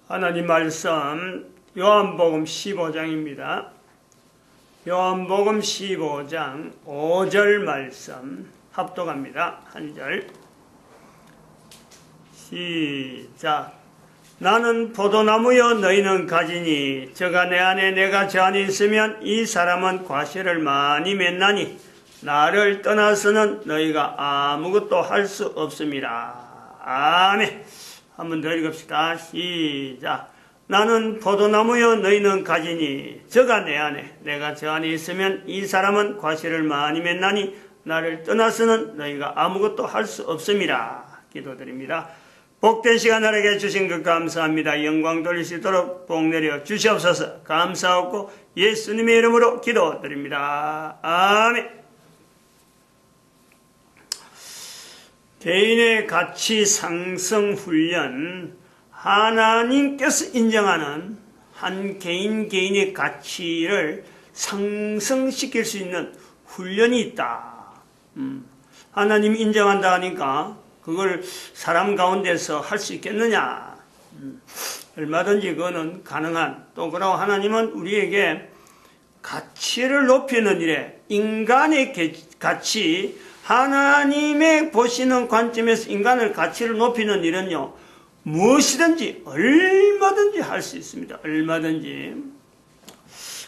하나님 말씀 요한복음 15장입니다. 요한복음 15장 5절 말씀 합독합니다. 한 절 시작. 나는 포도나무여 너희는 가지니 저가 내 안에 내가 저 안에 있으면 이 사람은 과실을 많이 맺나니 나를 떠나서는 너희가 아무것도 할 수 없음이라. 아멘. 한 번 더 읽읍시다. 시작. 나는 포도나무여 너희는 가지니 저가 내 안에 내가 저 안에 있으면 이 사람은 과실을 많이 맺나니 나를 떠나서는 너희가 아무것도 할 수 없음이라. 기도드립니다. 복된 시간 나에게 주신 것 감사합니다. 영광 돌리시도록 복 내려 주시옵소서. 감사하고 예수님의 이름으로 기도드립니다. 아멘. 개인의 가치 상승 훈련, 하나님께서 인정하는 한 개인의 가치를 상승시킬 수 있는 훈련이 있다. 하나님이 인정한다 하니까 그걸 사람 가운데서 할 수 있겠느냐? 얼마든지 그거는 가능한, 또 그러고 하나님은 우리에게 가치를 높이는 일에 인간의 가치, 하나님의 보시는 관점에서 인간의 가치를 높이는 일은요, 무엇이든지 얼마든지 할 수 있습니다. 얼마든지.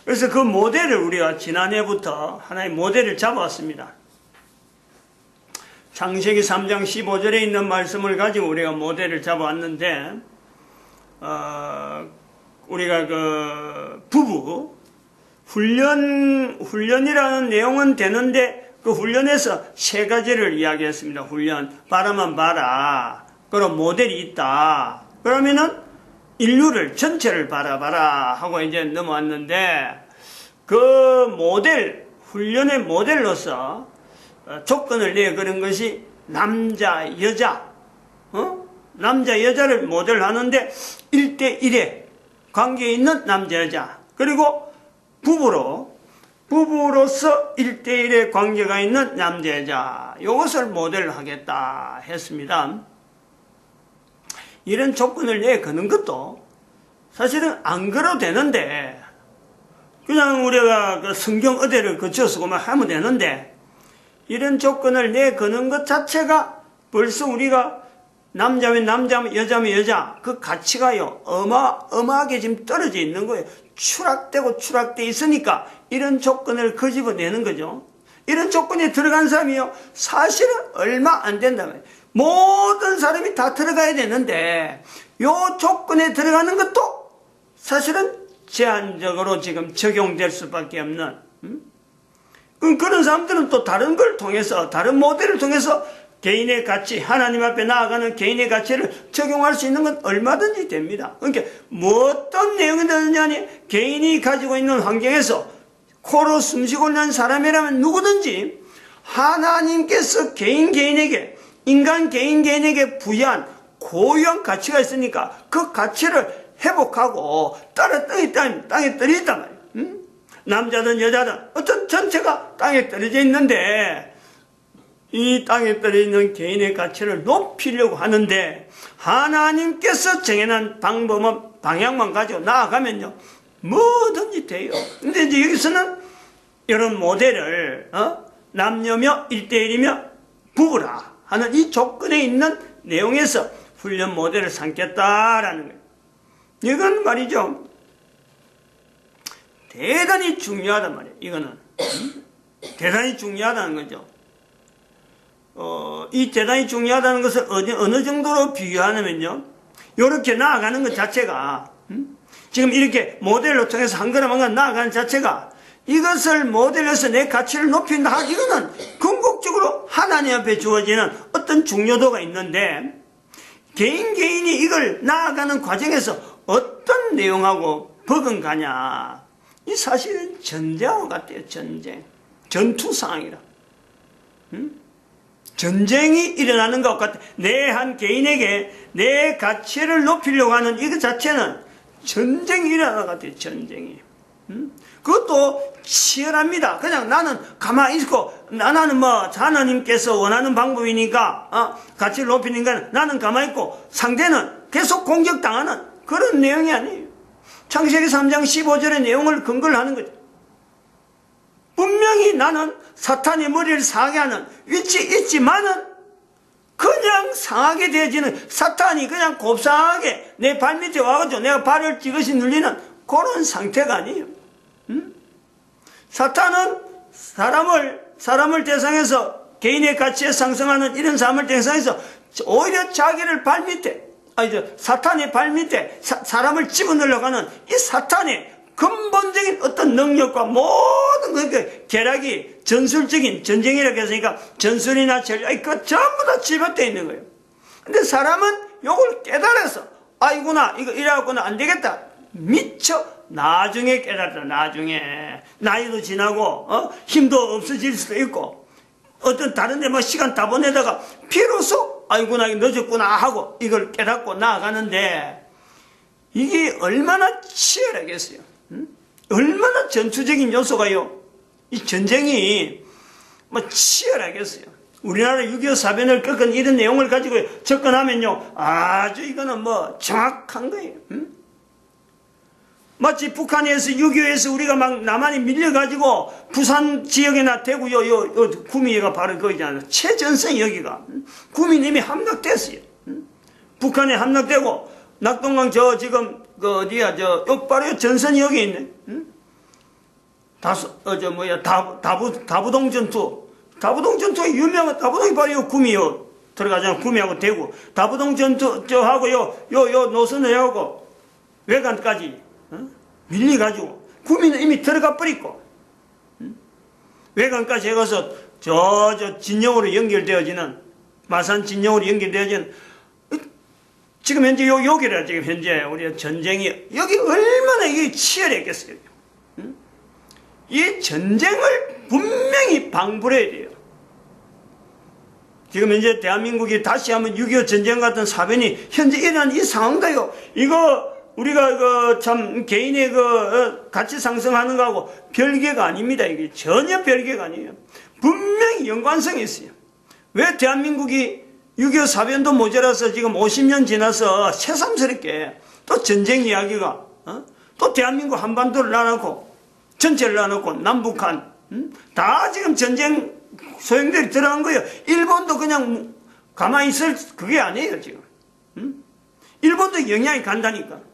그래서 그 모델을 우리가 지난해부터 하나의 모델을 잡아왔습니다. 창세기 3장 15절에 있는 말씀을 가지고 우리가 모델을 잡아왔는데, 우리가 그 부부 훈련이라는 내용은 되는데 그 훈련에서 세 가지를 이야기했습니다. 훈련, 바라만 봐라. 그런 모델이 있다. 그러면은 인류를 전체를 바라봐라 하고 이제 넘어왔는데, 그 모델, 훈련의 모델로서 조건을 내어 그런 것이 남자, 여자, 남자, 여자를 모델로 하는데 1대1의 관계에 있는 남자, 여자, 그리고 부부로서 1대1의 관계가 있는 남자, 여자, 이것을 모델로 하겠다 했습니다. 이런 조건을 내거는 것도 사실은 안 걸어도 되는데, 그냥 우리가 그 성경 어대를 거쳐서 그만 하면 되는데, 이런 조건을 내거는 것 자체가 벌써 우리가 남자면 남자면 여자면 여자, 그 가치가요, 어마하게 지금 떨어져 있는 거예요. 추락돼 있으니까 이런 조건을 거집어내는 거죠. 이런 조건에 들어간 사람이요, 사실은 얼마 안 된다면 모든 사람이 다 들어가야 되는데, 요 조건에 들어가는 것도 사실은 제한적으로 지금 적용될 수밖에 없는, 그런 사람들은 또 다른 걸 통해서, 다른 모델을 통해서 개인의 가치, 하나님 앞에 나아가는 개인의 가치를 적용할 수 있는 건 얼마든지 됩니다. 그러니까 뭐 어떤 내용이 되느냐니, 개인이 가지고 있는 환경에서 코로 숨쉬고 있는 사람이라면 누구든지 하나님께서 개인에게, 인간 개인에게 부여한 고유한 가치가 있으니까 그 가치를 회복하고 땅에 떨어졌단 말이에요. 남자든 여자든 어떤 전체가 땅에 떨어져 있는데, 이 땅에 떨어져 있는 개인의 가치를 높이려고 하는데, 하나님께서 정해놓은 방향만 가지고 나아가면요, 뭐든지 돼요. 근데 이제 여기서는 이런 모델을, 남녀며 1대1이며 부부라 하는 이 조건에 있는 내용에서 훈련 모델을 삼겠다라는 거예요. 이건 말이죠, 대단히 중요하단 말이에요. 이거는 대단히 중요하다는 거죠. 이 대단히 중요하다는 것을 어느 정도로 비교하냐면요, 이렇게 나아가는 것 자체가, 지금 이렇게 모델로 통해서 한 걸음 한 걸음 나아가는 자체가, 이것을 모델에서 내 가치를 높인다, 이거는 궁극적으로 하나님 앞에 주어지는 어떤 중요도가 있는데, 개인이 이걸 나아가는 과정에서 어떤 내용하고 버금가냐, 이 사실은 전쟁과 같아요. 전투 상황이라. 전쟁이 일어나는 것 같아. 내 한 개인에게 내 가치를 높이려고 하는 이것 자체는 전쟁이 일어나는 것 같아요. 전쟁이. 그것도 치열합니다. 그냥 나는 가만히 있고, 나는 뭐 하나님께서 원하는 방법이니까 가치를 높이는 건 나는 가만히 있고, 상대는 계속 공격당하는 그런 내용이 아니에요. 창세기 3장 15절의 내용을 근거를 하는 거죠. 분명히 나는 사탄의 머리를 상하게 하는 위치에 있지만은 그냥 상하게 되어지는, 사탄이 그냥 곱상하게 내 발밑에 와가지고 내가 발을 찌그시 눌리는 그런 상태가 아니에요. 사탄은 사람을 대상해서 개인의 가치에 상승하는 이런 삶을 대상해서 오히려 자기를 발밑에, 사탄의 발밑에 사람을 집어넣으려고 이 사탄의 근본적인 어떤 능력과 모든 그 계략이 전술적인 전쟁이라고 했으니까 전술이나 전략, 그 전부 다 집어져 있는 거예요. 근데 사람은 요걸 깨달아서, 아이구나, 이거 이래갖고는 안 되겠다. 미처 나중에 깨달았다. 나중에 나이도 지나고 힘도 없어질 수도 있고 어떤 다른 데 막 시간 다 보내다가 비로소 아이구나, 늦었구나 하고 이걸 깨닫고 나아가는데, 이게 얼마나 치열하겠어요. 얼마나 전투적인 요소가요. 이 전쟁이 치열하겠어요. 우리나라 6.25 사변을 겪은 이런 내용을 가지고 접근하면요, 아주 이거는 정확한 거예요. 마치 북한에서 6.25에서 우리가 막 남한이 밀려가지고 부산 지역이나 대구 요 구미가 바로 거기잖아요. 최전선 여기가. 구미는 이미 함락됐어요. 북한에 함락되고 낙동강 지금 바로 전선이 여기 있네. 다부동 전투. 다부동 전투가 유명한, 다부동이 바로 요 구미요 들어가잖아. 구미하고 대구. 다부동 전투 하고 요 노선을 해갖고 외관까지 밀려가지고 구미는 이미 들어가 버리고 외관까지 해가서 저 진영으로 연결되어지는, 마산 진영으로 연결되어지는, 지금 현재 여기라, 지금 현재 우리가 전쟁이 여기 얼마나 이게 치열했겠어요. 이 전쟁을 분명히 방불해야 돼요. 지금 현재 대한민국이 다시 한번 6.25 전쟁 같은 사변이 현재 일어난 이 상황도요, 이거 우리가 참 개인의 가치 상승하는 거하고 별개가 아닙니다. 이게 전혀 별개가 아니에요. 분명히 연관성이 있어요. 왜 대한민국이 6.25 사변도 모자라서 지금 50년 지나서 새삼스럽게 또 전쟁 이야기가, 또 대한민국 한반도를 놔놓고 전체를 놔놓고 남북한 다 지금 전쟁 소용돌이 들어간 거예요. 일본도 그냥 가만히 있을 그게 아니에요. 지금 일본도 영향이 간다니까.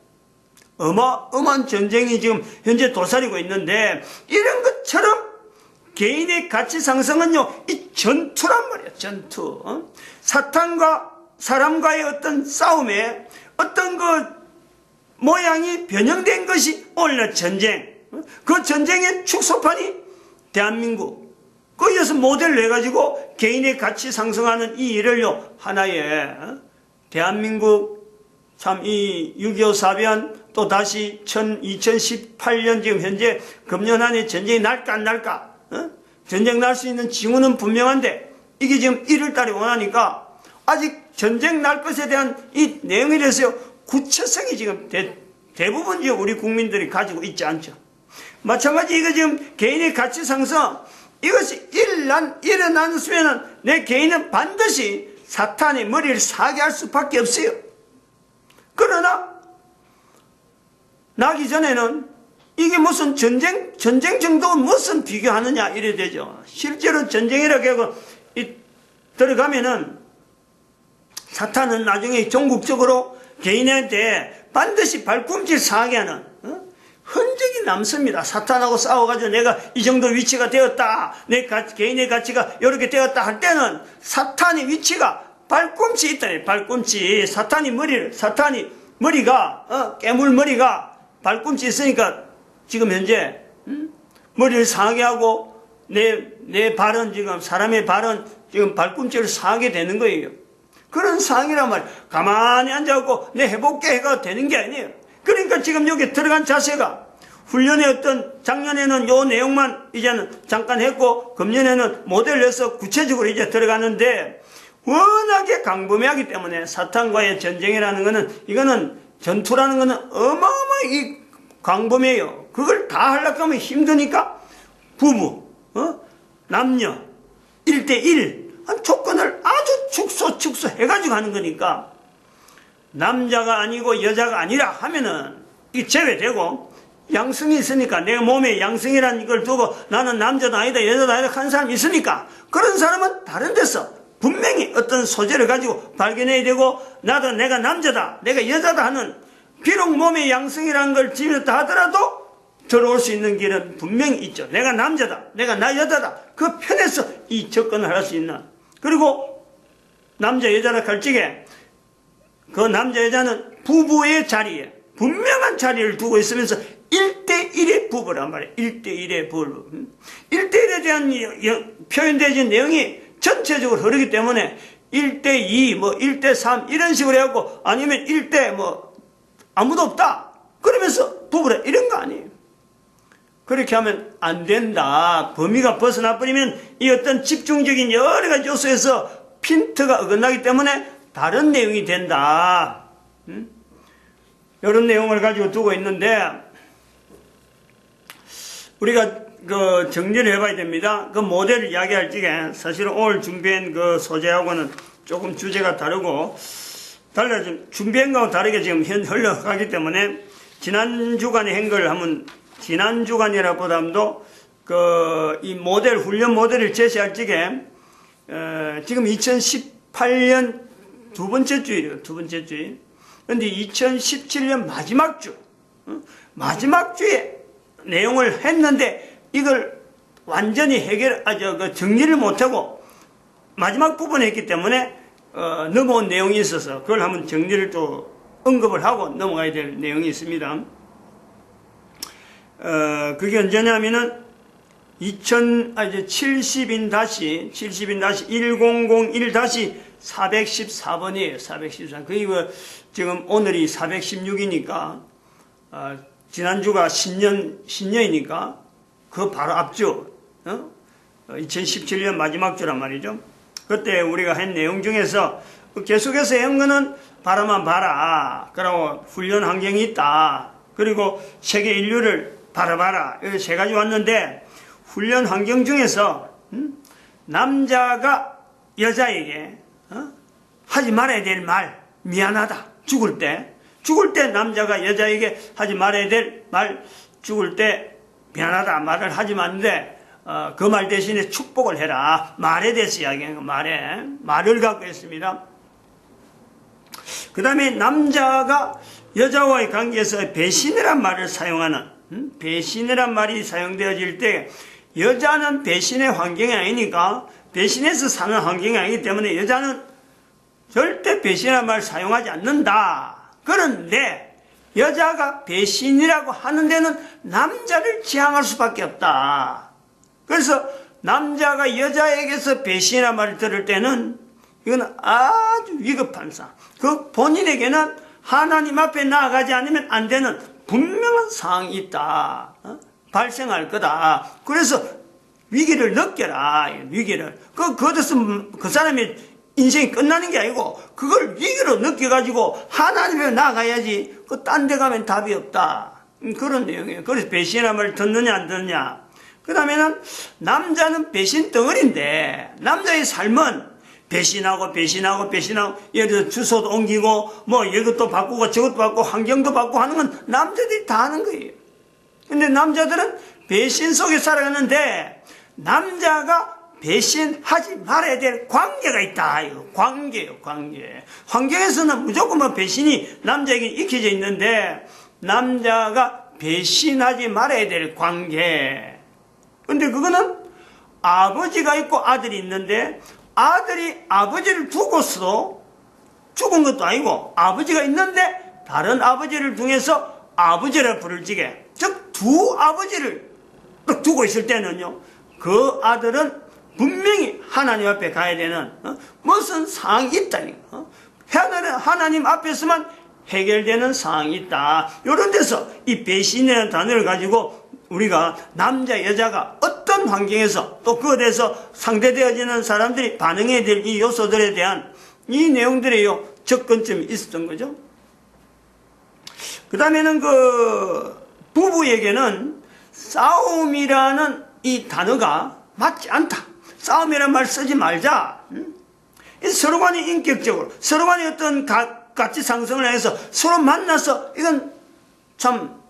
어마어마한 전쟁이 지금 현재 도사리고 있는데, 이런 것처럼 개인의 가치 상승은요, 이 전투란 말이에요. 전투. 사탄과 사람과의 어떤 싸움에 어떤 모양이 변형된 것이 오늘날 전쟁. 그 전쟁의 축소판이 대한민국. 거기에서 모델로 해가지고 개인의 가치 상승하는 이 일을요, 하나의 대한민국 참 이 6.25 사변, 또 다시 2018년 지금 현재 금년 안에 전쟁이 날까 안 날까, 전쟁 날 수 있는 징후는 분명한데, 이게 지금 1월달에 원하니까 아직 전쟁 날 것에 대한 이 내용에 대해서 구체성이 지금 대부분 지금 우리 국민들이 가지고 있지 않죠. 마찬가지 이거 지금 개인의 가치 상승, 이것이 일어났으면 내 개인은 반드시 사탄의 머리를 사게 할 수밖에 없어요. 그러나 나기 전에는 이게 무슨 전쟁 정도가 무슨 비교하느냐 이래 되죠. 실제로 전쟁이라고 하고 들어가면은 사탄은 나중에 전국적으로 개인한테 반드시 발꿈치를 상하게 하는 흔적이 남습니다. 사탄하고 싸워가지고 내가 이 정도 위치가 되었다, 내 개인의 가치가 이렇게 되었다 할 때는 사탄의 위치가 발꿈치 있다. 발꿈치. 사탄이 머리가 깨물머리가 발꿈치 있으니까 지금 현재 머리를 상하게 하고 내 발은 지금 사람의 발은 지금 발꿈치를 상하게 되는 거예요. 그런 상이란 말, 가만히 앉아갖고 내 해볼게 해가 되는 게 아니에요. 그러니까 지금 여기 들어간 자세가, 훈련의 어떤 작년에는 요 내용만 이제는 잠깐 했고 금년에는 모델을 해서 구체적으로 이제 들어가는데, 워낙에 강범위하기 때문에 사탄과의 전쟁이라는 거는, 이거는 전투라는 거는 어마어마하게 강범위해요. 그걸 다 하려고 하면 힘드니까 부부, 남녀 1대1 조건을 아주 축소 해가지고 하는 거니까 남자가 아니고 여자가 아니라 하면은 이게 제외되고, 양성이 있으니까, 내가 몸에 양성이라는 걸 두고 나는 남자도 아니다 여자도 아니다 하는 사람이 있으니까, 그런 사람은 다른 데서 분명히 어떤 소재를 가지고 발견해야 되고, 나도 내가 남자다 내가 여자다 하는, 비록 몸에 양성이라는 걸 지녔다 하더라도 들어올 수 있는 길은 분명히 있죠. 내가 남자다 내가 나 여자다, 그 편에서 이 접근을 할 수 있는. 그리고 남자 여자라 할 적에 그 남자 여자는 부부의 자리에 분명한 자리를 두고 있으면서 1대1의 부부란 말이에요. 1대1의 부부. 1대1에 대한 표현되어진 내용이 전체적으로 흐르기 때문에 1대2, 1대3 이런 식으로 해갖고, 아니면 1대 아무도 없다 그러면서 부부라 이런 거 아니에요. 그렇게 하면 안 된다. 범위가 벗어나 버리면 이 어떤 집중적인 여러 가지 요소에서 핀트가 어긋나기 때문에 다른 내용이 된다. 이런 내용을 가지고 두고 있는데, 우리가 그 정리를 해봐야 됩니다. 그 모델을 이야기할 적에 사실은 오늘 준비한 그 소재하고는 조금 주제가 다르고, 준비한 거하고 다르게 지금 흘러가기 때문에, 지난 주간에 한 걸 하면, 지난 주간이라 보다도 이 모델, 훈련 모델을 제시할 적에, 지금 2018년 두 번째 주일이에요. 두 번째 주일. 근데 2017년 마지막 주, 마지막 주에 내용을 했는데, 이걸 완전히 정리를 못하고 마지막 부분에 했기 때문에 넘어온 내용이 있어서 그걸 한번 정리를 또 언급을 하고 넘어가야 될 내용이 있습니다. 그게 언제냐면은 7001-1001-414번이에요. 414. 그게 지금 오늘이 416이니까, 지난주가 신년이니까, 그 바로 앞주, 2017년 마지막 주란 말이죠. 그때 우리가 한 내용 중에서 계속해서 한 거는 바라만 봐라. 그리고 훈련 환경이 있다. 그리고 세계 인류를 바라봐라. 이렇게 세 가지 왔는데, 훈련 환경 중에서, 남자가 여자에게, 하지 말아야 될 말, 미안하다. 죽을 때 남자가 여자에게 하지 말아야 될 말, 죽을 때 미안하다 말을 하지 말는데, 그 말 대신에 축복을 해라. 말에 대해서 이야기하는 거, 말을 갖고 있습니다. 그 다음에 남자가 여자와의 관계에서 배신이란 말을 사용하는, 배신이란 말이 사용되어질 때, 여자는 배신의 환경이 아니니까, 배신해서 사는 환경이 아니기 때문에 여자는 절대 배신이란 말을 사용하지 않는다. 그런데 여자가 배신이라고 하는 데는 남자를 지향할 수밖에 없다. 그래서 남자가 여자에게서 배신이라는 말을 들을 때는 이건 아주 위급한 상황. 그 본인에게는 하나님 앞에 나아가지 않으면 안 되는 분명한 상황이 있다. 발생할 거다. 그래서 위기를 느껴라. 위기를. 그것에서 그 사람의 인생이 끝나는 게 아니고 그걸 위기로 느껴가지고 하나님에 나가야지. 딴 데 가면 답이 없다. 그런 내용이에요. 그래서 배신이라는 말을 듣느냐 안 듣느냐. 그 다음에는 남자는 배신 덩어리인데 남자의 삶은 배신하고 예를 들어 주소도 옮기고 이것도 바꾸고 저것도 바꾸고 환경도 바꾸고 하는 건 남자들이 다 하는 거예요. 근데 남자들은 배신 속에 살아가는데 남자가 배신하지 말아야 될 관계가 있다. 이거 관계예요, 관계. 환경에서는 무조건 배신이 남자에게 익혀져 있는데 남자가 배신하지 말아야 될 관계. 근데 그거는 아버지가 있고 아들이 있는데 아들이 아버지를 두고서도 죽은 것도 아니고 아버지가 있는데 다른 아버지를 통해서 아버지라 부를 적에 즉 두 아버지를 두고 있을 때는요 그 아들은 분명히 하나님 앞에 가야 되는 무슨 상황이 있다니까. 하나님 앞에서만 해결되는 상황이 있다. 이런 데서 이 배신이라는 단어를 가지고 우리가 남자 여자가 어떤 환경에서 또 그에 대해서 상대되어지는 사람들이 반응해야 될 이 요소들에 대한 이 내용들의 접근점이 있었던 거죠. 그 다음에는 부부에게는 싸움이라는 이 단어가 맞지 않다. 싸움이라는 말 쓰지 말자. 서로 간에 인격적으로 서로 간에 어떤 같이 상승을 해서 서로 만나서 이건 참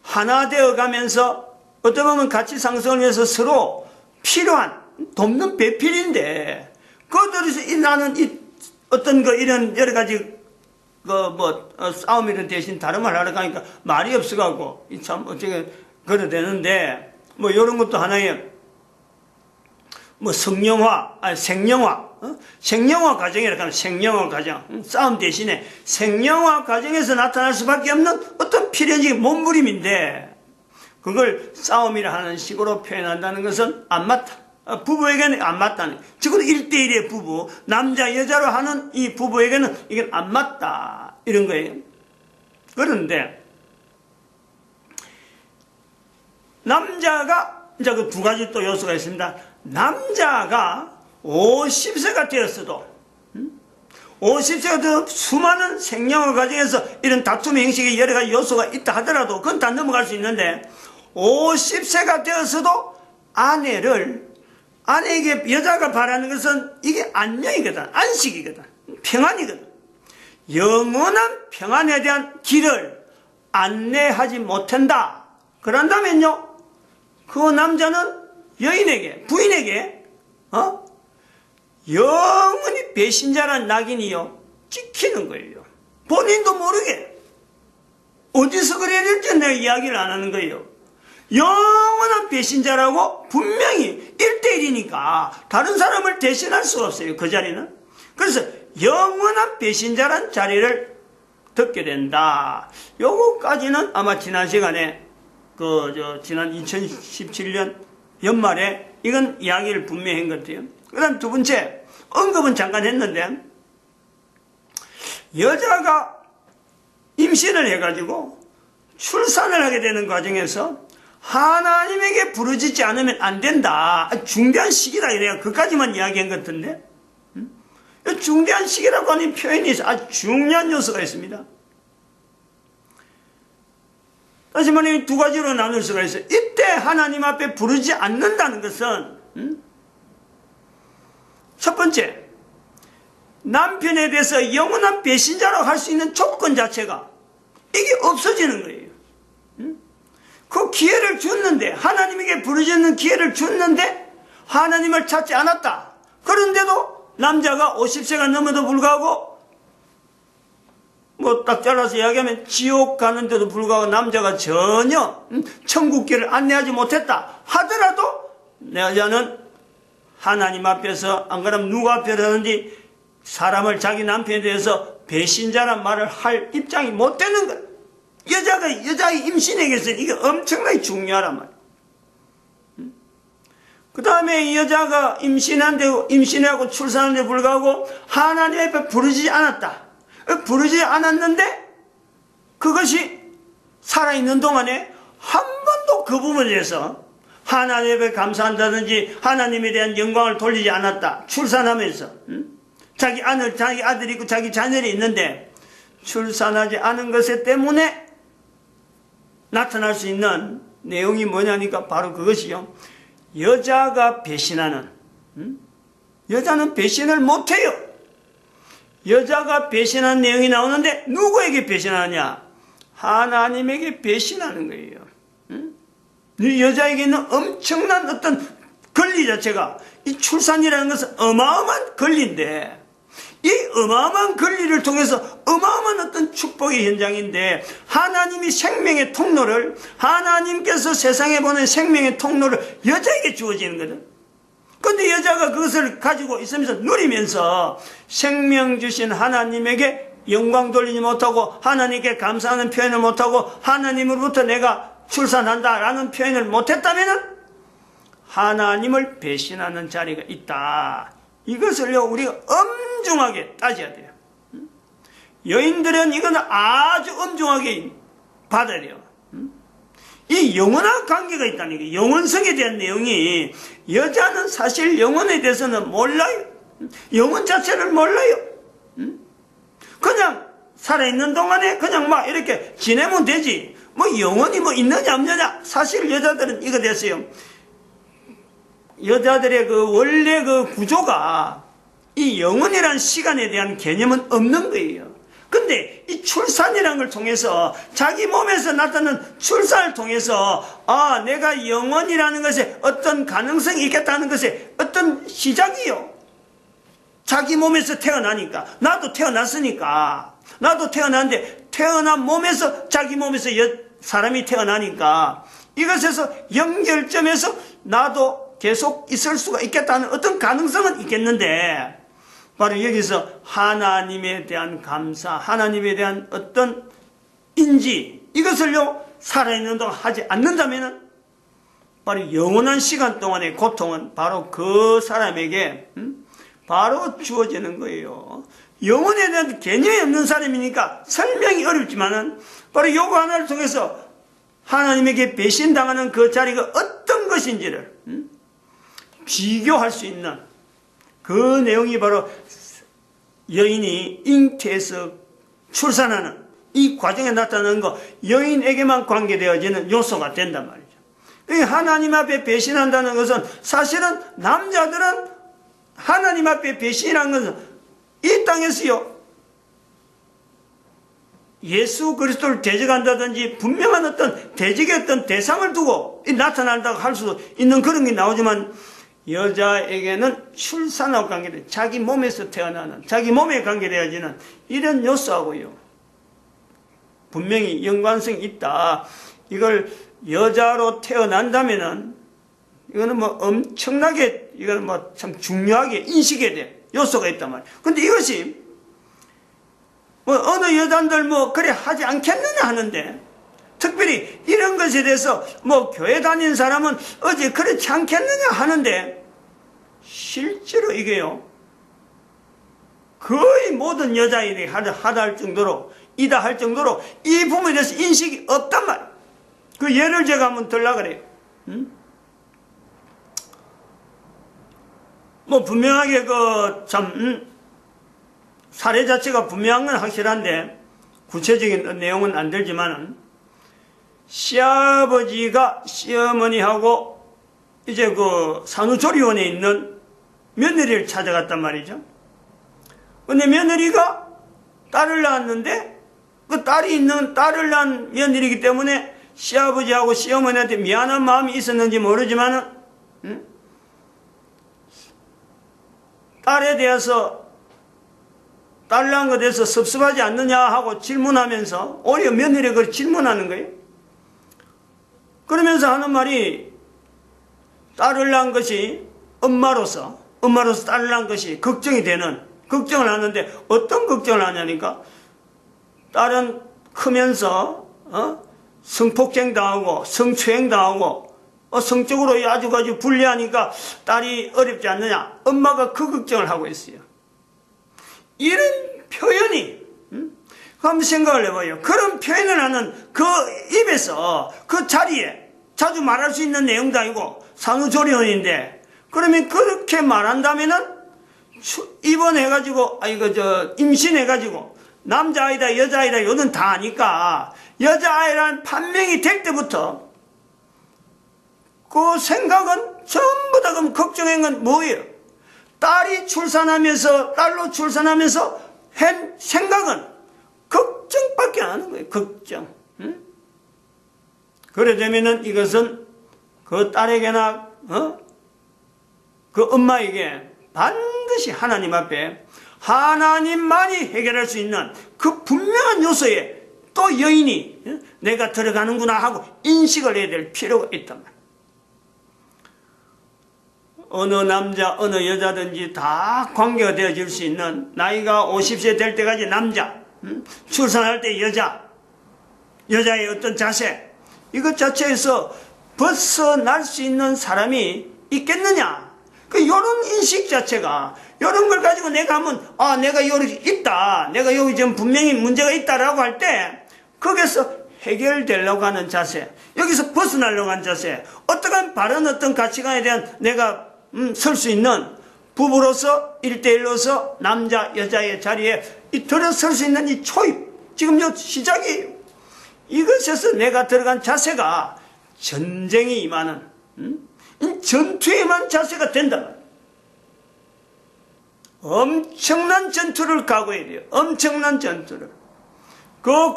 하나 되어 가면서 어떻게 보면 같이 상승을 위해서 서로 필요한 돕는 배필인데 그들에서 나는 이 어떤 이런 여러 가지 싸움이든 대신 다른 말 하러 가니까 말이 없어가고 참 어떻게 그래 되는데 뭐 이런 것도 하나의 뭐 생명화 과정이라 하면 생명화 과정 싸움 대신에 생명화 과정에서 나타날 수밖에 없는 어떤 필연적인 몸부림인데 그걸 싸움이라 하는 식으로 표현한다는 것은 안 맞다. 부부에게는 안 맞다는. 적어도 1대1의 부부, 남자, 여자로 하는 이 부부에게는 이게 안 맞다. 이런 거예요. 그런데, 남자가, 이제 그 두 가지 또 요소가 있습니다. 남자가 50세가 되었어도, 50세가 되어 수많은 생명의 과정에서 이런 다툼의 형식의 여러 가지 요소가 있다 하더라도 그건 다 넘어갈 수 있는데, 50세가 되었어도 아내에게 여자가 바라는 것은 이게 안녕이거든. 안식이거든. 평안이거든. 영원한 평안에 대한 길을 안내하지 못한다. 그런다면요, 그 남자는 부인에게, 영원히 배신자란 낙인이요, 찍히는 거예요. 본인도 모르게. 어디서 그래야 될지 내가 이야기를 안 하는 거예요. 영원한 배신자라고 분명히 1대1이니까 다른 사람을 대신할 수가 없어요. 그 자리는. 그래서 영원한 배신자란 자리를 듣게 된다. 요거까지는 아마 지난 시간에 지난 2017년 연말에 이건 이야기를 분명히 한 것 같아요. 그 다음 두 번째 언급은 잠깐 했는데 여자가 임신을 해가지고 출산을 하게 되는 과정에서 하나님에게 부르짖지 않으면 안 된다. 중대한 시기다. 이래야 그까지만 이야기한 것 같은데. 중대한 시기라고 하는 표현이 아주 중요한 요소가 있습니다. 다시 말하면 두 가지로 나눌 수가 있어요. 이때 하나님 앞에 부르지 않는다는 것은 첫 번째, 남편에 대해서 영원한 배신자라고 할 수 있는 조건 자체가 이게 없어지는 거예요. 그 기회를 줬는데, 하나님에게 부르짖는 기회를 줬는데 하나님을 찾지 않았다. 그런데도 남자가 50세가 넘어도 불구하고 딱 잘라서 이야기하면 지옥 가는데도 불구하고 남자가 전혀 천국길을 안내하지 못했다 하더라도 여자는 하나님 앞에서, 안 그러면 누구 앞에서든지 사람을 자기 남편에 대해서 배신자란 말을 할 입장이 못 되는 거야. 여자의 임신에게서는 이게 엄청나게 중요하란 말이야. 그 다음에 여자가 임신하고 출산하는데 불구하고 하나님 앞에 부르지 않았다. 부르지 않았는데 그것이 살아있는 동안에 한 번도 그 부분에 대해서 하나님 앞에 감사한다든지 하나님에 대한 영광을 돌리지 않았다. 출산하면서. 자기 아들이 있고 자기 자녀이 있는데 출산하지 않은 것 때문에 나타날 수 있는 내용이 뭐냐니까 바로 그것이요. 여자가 배신하는, 여자는 배신을 못해요. 여자가 배신하는 내용이 나오는데 누구에게 배신하느냐? 하나님에게 배신하는 거예요. 이 여자에게는 엄청난 어떤 권리 자체가, 이 출산이라는 것은 어마어마한 권리인데, 이 어마어마한 권리를 통해서 어마어마한 어떤 축복의 현장인데, 하나님이 생명의 통로를, 하나님께서 세상에 보낸 생명의 통로를 여자에게 주어지는 거든. 그런데 여자가 그것을 가지고 있으면서 누리면서 생명 주신 하나님에게 영광 돌리지 못하고, 하나님께 감사하는 표현을 못하고, 하나님으로부터 내가 출산한다라는 표현을 못했다면 하나님을 배신하는 자리가 있다. 이것을요, 우리가 엄중하게 따져야 돼요. 여인들은 이거는 아주 엄중하게 받아야 돼요. 이 영원한 관계가 있다는 게, 영원성에 대한 내용이, 여자는 사실 영혼에 대해서는 몰라요. 영혼 자체를 몰라요. 그냥 살아있는 동안에 그냥 막 이렇게 지내면 되지. 영혼이 있느냐 없느냐. 사실 여자들은 이거 됐어요. 여자들의 원래 구조가 이 영혼이라는 시간에 대한 개념은 없는 거예요. 근데 이 출산이라는 걸 통해서 자기 몸에서 나타나는 출산을 통해서 내가 영혼이라는 것에 어떤 가능성이 있겠다는 것에 어떤 시작이요. 자기 몸에서 태어나니까 나도 태어났으니까 나도 태어났는데 태어난 몸에서 자기 몸에서 사람이 태어나니까 이것에서 연결점에서 나도 계속 있을 수가 있겠다는 어떤 가능성은 있겠는데 바로 여기서 하나님에 대한 감사, 하나님에 대한 어떤 인지 이것을요 살아있는 동안 하지 않는다면 바로 영원한 시간 동안의 고통은 바로 그 사람에게 바로 주어지는 거예요. 영혼에 대한 개념이 없는 사람이니까 설명이 어렵지만은 바로 요거 하나를 통해서 하나님에게 배신당하는 그 자리가 어떤 것인지를 비교할 수 있는 그 내용이 바로 여인이 잉태에서 출산하는 이 과정에 나타나는 거 여인에게만 관계되어지는 요소가 된단 말이죠. 하나님 앞에 배신한다는 것은 사실은 남자들은 하나님 앞에 배신이라는 것은 이 땅에서요 예수 그리스도를 대적한다든지 분명한 어떤 대적의 어떤 대상을 두고 나타난다고 할 수 있는 그런 게 나오지만 여자에게는 출산하고 관계된 자기 몸에서 태어나는 자기 몸에 관계되어지는 이런 요소하고요 분명히 연관성이 있다. 이걸 여자로 태어난다면은 이거는 뭐 엄청나게 이거는 뭐 참 중요하게 인식해야 돼 요소가 있단 말이에요. 근데 이것이 뭐 어느 여자들 뭐 그래 하지 않겠느냐 하는데 특별히 이런 것에 대해서 뭐 교회 다니는 사람은 어제 그렇지 않겠느냐 하는데 실제로 이게요 거의 모든 여자들이 하다 할 정도로 이다 할 정도로 이 부분에 대해서 인식이 없단 말이에요. 그 예를 제가 한번 들라 그래요. 뭐 분명하게 그 참 사례 자체가 분명한 건 확실한데 구체적인 내용은 안 들지만은 시아버지가 시어머니하고 이제 그 산후조리원에 있는 며느리를 찾아갔단 말이죠. 근데 며느리가 딸을 낳았는데 그 딸을 낳은 며느리이기 때문에 시아버지하고 시어머니한테 미안한 마음이 있었는지 모르지만은 딸에 대해서 딸 낳은 것에 대해서 섭섭하지 않느냐 하고 질문하면서 오히려 며느리가 그걸 질문하는 거예요. 그러면서 하는 말이 딸을 낳은 것이 엄마로서 딸을 낳은 것이 걱정을 하는데 어떤 걱정을 하냐니까 딸은 크면서 성폭행 당하고 성추행 당하고 성적으로 아주 불리하니까 딸이 어렵지 않느냐 엄마가 그 걱정을 하고 있어요. 이런 표현이 한번 생각을 해봐요. 그런 표현을 하는 그 입에서 그 자리에 자주 말할 수 있는 내용도 아니고 산후조리원인데 그러면 그렇게 말한다면은 입원해가지고 임신해가지고 남자아이다 여자아이다 요는 다 아니까 여자아이란 판명이 될 때부터 그 생각은 전부 다 그럼 걱정한 건 뭐예요? 딸로 출산하면서 한 생각은 걱정밖에 안 하는 거예요. 걱정. 그래 되면은 이것은 그 딸에게나 그 엄마에게 반드시 하나님 앞에 하나님만이 해결할 수 있는 그 분명한 요소에 또 여인이 내가 들어가는구나 하고 인식을 해야 될 필요가 있단 말이에요. 어느 남자 어느 여자든지 다 관계가 되어질 수 있는 나이가 50세 될 때까지 남자 출산할 때 여자의 어떤 자세 이것 자체에서 벗어날 수 있는 사람이 있겠느냐 요런 인식 자체가 요런 걸 가지고 내가 하면 내가 여기 있다 내가 여기 지금 분명히 문제가 있다라고 할 때 거기서 해결되려고 하는 자세 여기서 벗어나려고 하는 자세 어떠한 바른 어떤 가치관에 대한 내가 설 수 있는 부부로서 1대1로서 남자 여자의 자리에 들어설 수 있는 이 초입 지금 요 시작이에요. 이것에서 내가 들어간 자세가 전쟁이 임하는 전투에 임한 자세가 된다. 엄청난 전투를 각오해야 돼요. 엄청난 전투를. 그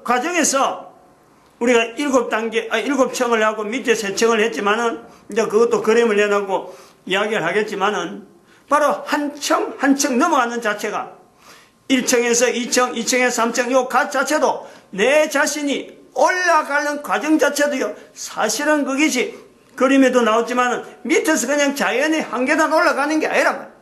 과정에서 우리가 7층을 하고 밑에 3층을 했지만은, 이제 그것도 그림을 내놓고 이야기를 하겠지만은, 바로 한 층 넘어가는 자체가 1층에서 2층, 2층에서 3층, 요 갓 자체도 내 자신이 올라가는 과정 자체도요, 사실은 그것이 그림에도 나왔지만은 밑에서 그냥 자연히 한 계단 올라가는 게 아니란 말이야.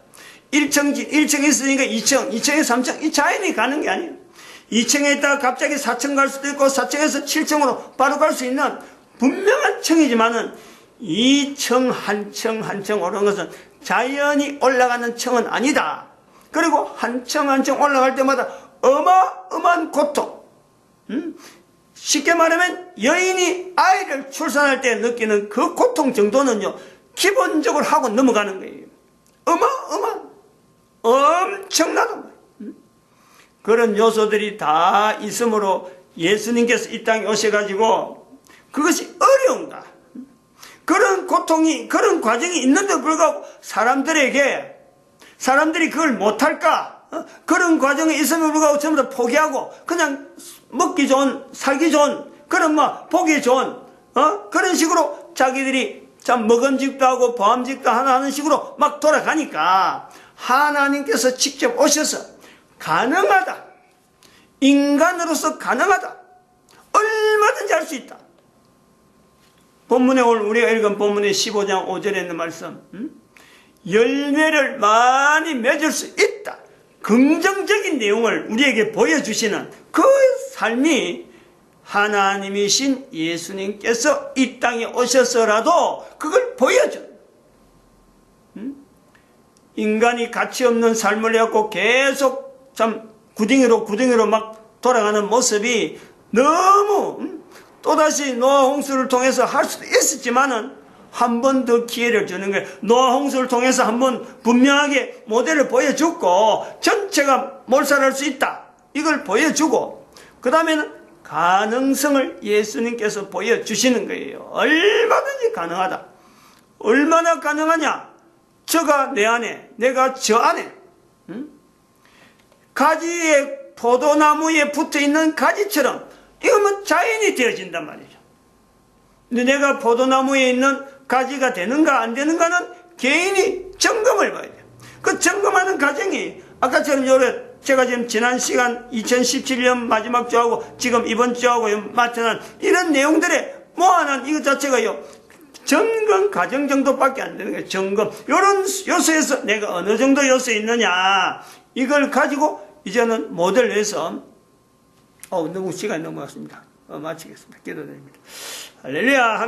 1층 있으니까 2층, 2층에서 3층, 이 자연히 가는 게 아니에요. 2층에 있다가 갑자기 4층 갈 수도 있고 4층에서 7층으로 바로 갈 수 있는 분명한 층이지만은 2층 한 층 오르는 것은 자연히 올라가는 층은 아니다. 그리고 한 층 올라갈 때마다 어마어마한 고통. 쉽게 말하면 여인이 아이를 출산할 때 느끼는 그 고통 정도는요, 기본적으로 하고 넘어가는 거예요. 엄청나단 말이에요. 그런 요소들이 다 있으므로 예수님께서 이 땅에 오셔가지고 그것이 어려운가, 그런 고통이, 그런 과정이 있는데도 불구하고 사람들이 그걸 못할까? 그런 과정에 있음에도 불구하고 전부 다 포기하고 그냥 먹기 좋은, 살기 좋은, 그런 보기 좋은 그런 식으로 자기들이 참 먹음직도 하고 보암직도 하나 하는 식으로 막 돌아가니까 하나님께서 직접 오셔서 가능하다, 인간으로서 가능하다, 얼마든지 할 수 있다. 본문에 오늘 우리가 읽은 본문의 15장 5절에 있는 말씀, 열매를 많이 맺을 수 있다, 긍정적인 내용을 우리에게 보여주시는 그 삶이 하나님이신 예수님께서 이 땅에 오셔서라도 그걸 보여줘. 인간이 가치 없는 삶을 해갖고 계속 참 구덩이로 막 돌아가는 모습이 너무, 또다시 노아 홍수를 통해서 할 수도 있었지만은 한 번 더 기회를 주는 거예요. 노아 홍수를 통해서 한 번 분명하게 모델을 보여주고 전체가 몰살할 수 있다, 이걸 보여주고 그 다음에는 가능성을 예수님께서 보여주시는 거예요. 얼마든지 가능하다. 얼마나 가능하냐? 저가 내 안에, 내가 저 안에, 가지에, 포도나무에 붙어있는 가지처럼 이거면 자연이 되어진단 말이죠. 근데 내가 포도나무에 있는 가지가 되는가 안 되는가는 개인이 점검을 봐야 돼요. 그 점검하는 과정이 아까처럼 제가 지금 지난 시간 2017년 마지막 주하고 지금 이번 주하고 맞춰난 이런 내용들에 모아놓은 이것 자체가요, 점검 과정 정도밖에 안 되는 거예요. 점검. 이런 요소에서 내가 어느 정도 요소에 있느냐, 이걸 가지고 이제는 모델에서 너무 시간이 넘어갔습니다. 마치겠습니다. 기도드립니다. 할렐루야.